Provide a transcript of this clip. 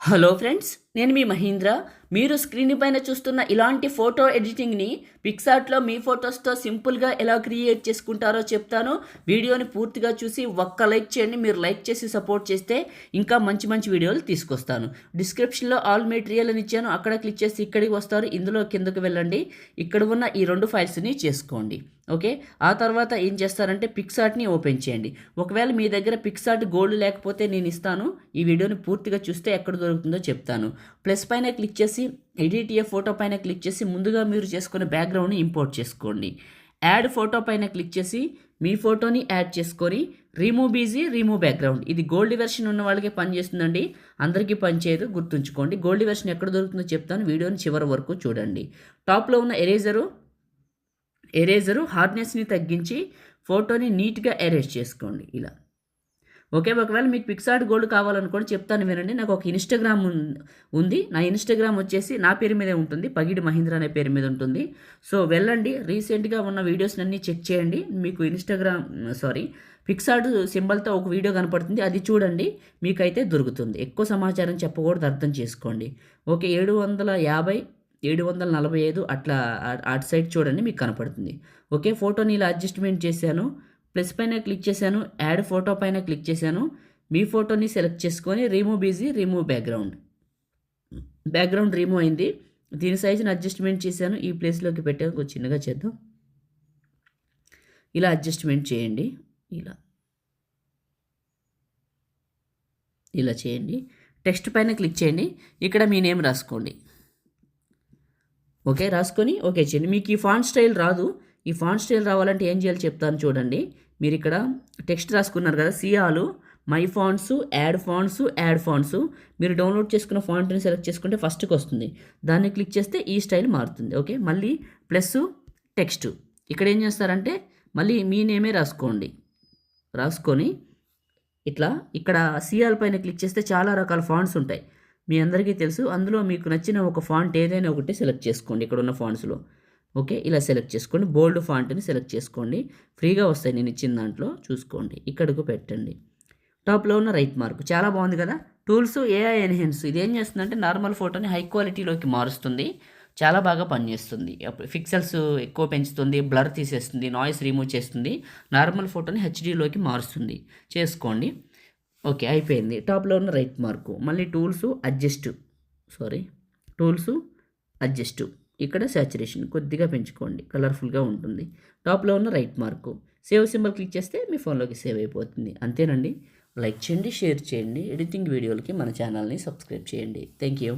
Hello friends, నేను మీ మహీంద్ర. మీరు screen పైన చూస్తున్న ఇలాంటి ఫోటో ఎడిటింగ్ని పిక్సార్ట్లో మీ ఫొటోస్తో సింపుల్గా ఎలా క్రియేట్ చేసుకుంటారో చెప్తాను. వీడియోని పూర్తిగా చూసి ఒక్క లైక్ చేయండి. మీరు లైక్ చేసి సపోర్ట్ చేస్తే ఇంకా మంచి మంచి వీడియోలు తీసుకొస్తాను. డిస్క్రిప్షన్లో ఆల్ మెటీరియల్ అని ఇచ్చాను, అక్కడ క్లిక్ చేసి ఇక్కడికి వస్తారు. ఇందులో కిందకు వెళ్ళండి, ఇక్కడ ఉన్న ఈ 2 ఫైల్స్ని చేసుకోండి. ఓకే, ఆ తర్వాత ఏం చేస్తారంటే పిక్సార్ట్ని ఓపెన్ చేయండి. ఒకవేళ మీ దగ్గర పిక్సార్ట్ గోల్డ్ లేకపోతే నేను ఇస్తాను. ఈ వీడియోని పూర్తిగా చూస్తే ఎక్కడ దొరుకుతుందో చెప్తాను. ప్లస్ పైన క్లిక్ చేసి ఎడిట్ ఏ ఫోటో పైన క్లిక్ చేసి ముందుగా మీరు చేసుకున్న బ్యాక్గ్రౌండ్ని ఇంపోర్ట్ చేసుకోండి. యాడ్ ఫోటో పైన క్లిక్ చేసి మీ ఫోటోని యాడ్ చేసుకొని రిమూవ్ బీజీ రిమూవ్ బ్యాక్గ్రౌండ్. ఇది గోల్డ్ వెర్షన్ ఉన్న వాళ్ళకి పనిచేస్తుందండి, అందరికీ పనిచేయదు, గుర్తుంచుకోండి. గోల్డ్ వెర్షన్ ఎక్కడ దొరుకుతుందో చెప్తాను, వీడియోని చివరి వరకు చూడండి. టాప్లో ఉన్న ఎరేజరు హార్డ్నెస్ని తగ్గించి ఫోటోని నీట్గా ఎరేజ్ చేసుకోండి ఇలా. ఓకే, ఒకవేళ మీకు పిక్సార్ట్ గోల్డ్ కావాలనుకోండి చెప్తాను వినండి. నాకు ఒక ఇన్స్టాగ్రామ్ ఉంది. నా ఇన్స్టాగ్రామ్ వచ్చేసి నా పేరు మీదే ఉంటుంది, పగిడి మహీంద్ర అనే పేరు మీద ఉంటుంది. సో వెళ్ళండి, రీసెంట్గా ఉన్న వీడియోస్ అన్నీ చెక్ చేయండి. మీకు పిక్సార్ట్ సింబల్తో ఒక వీడియో కనపడుతుంది, అది చూడండి, మీకైతే దొరుకుతుంది. ఎక్కువ సమాచారం చెప్పకూడదు, అర్థం చేసుకోండి. ఓకే, 745 అట్లా అటు సైడ్ చూడండి, మీకు కనపడుతుంది. ఓకే, ఫోటోని ఇలా అడ్జస్ట్మెంట్ చేశాను. ప్లస్ పైన క్లిక్ చేశాను, యాడ్ ఫోటో పైన క్లిక్ చేశాను. మీ ఫోటోని సెలెక్ట్ చేసుకొని remove BG remove background remove అయింది. దీని సైజుని అడ్జస్ట్మెంట్ చేశాను, ఈ ప్లేస్లోకి పెట్టాను. కొంచెం చిన్నగా చేద్దాం. ఇలా అడ్జస్ట్మెంట్ చేయండి, ఇలా చేయండి. టెక్స్ట్ పైన క్లిక్ చేయండి, ఇక్కడ మీ నేమ్ రాసుకోండి. ఓకే, రాసుకొని ఓకే చేయండి. మీకు ఈ ఫాంట్ స్టైల్ రాదు. ఈ ఫాంట్ స్టైల్ రావాలంటే ఏం చేయాలి చెప్తాను చూడండి. మీరు ఇక్కడ టెక్స్ట్ రాసుకున్నారు కదా, సియాలు మై ఫాంట్స్, యాడ్ ఫాంట్స్. మీరు డౌన్లోడ్ చేసుకున్న ఫాంట్ని సెలెక్ట్ చేసుకుంటే ఫస్ట్కి వస్తుంది, దాన్ని క్లిక్ చేస్తే ఈ స్టైల్ మారుతుంది. ఓకే, మళ్ళీ ప్లస్ టెక్స్ట్, ఇక్కడ ఏం చేస్తారంటే మళ్ళీ మీ నేమే రాసుకొని ఇట్లా ఇక్కడ సియాల్ పైన క్లిక్ చేస్తే చాలా రకాల ఫాంట్స్ ఉంటాయి, మీ అందరికీ తెలుసు. అందులో మీకు నచ్చిన ఒక ఫాంట్ ఏదైనా ఒకటి సెలెక్ట్ చేసుకోండి ఇక్కడ ఉన్న ఫాంట్స్లో. ఓకే, ఇలా సెలెక్ట్ చేసుకోండి. బోల్డ్ ఫాంట్ని సెలెక్ట్ చేసుకోండి, ఫ్రీగా వస్తాయి నేను ఇచ్చిన దాంట్లో, చూసుకోండి. ఇక్కడకు పెట్టండి. టాప్లో ఉన్న రైట్ మార్క్ చాలా బాగుంది కదా. టూల్స్ ఏఐ ఎన్హాన్స్, ఇది ఏం చేస్తుందంటే నార్మల్ ఫోటోని హై క్వాలిటీలోకి మారుస్తుంది, చాలా బాగా పనిచేస్తుంది. పిక్సెల్స్ ఎక్కువ పెంచుతుంది, బ్లర్ తీసేస్తుంది, నాయిస్ రిమూవ్ చేస్తుంది, నార్మల్ ఫోటోని హెచ్డీలోకి మారుస్తుంది. చేసుకోండి. ఓకే, అయిపోయింది. టాప్లో ఉన్న రైట్ మార్కు, మళ్ళీ టూల్స్ అడ్జస్ట్, ఇక్కడ శాచురేషన్ కొద్దిగా పెంచుకోండి, కలర్ఫుల్గా ఉంటుంది. టాప్లో ఉన్న right mark, save symbol click చేస్తే మీ ఫోన్లోకి సేవ్ అయిపోతుంది. అంతేనండి. లైక్ చేయండి, షేర్ చేయండి. ఎడిటింగ్ వీడియోలకి మన ఛానల్ని సబ్స్క్రైబ్ చేయండి. Thank you.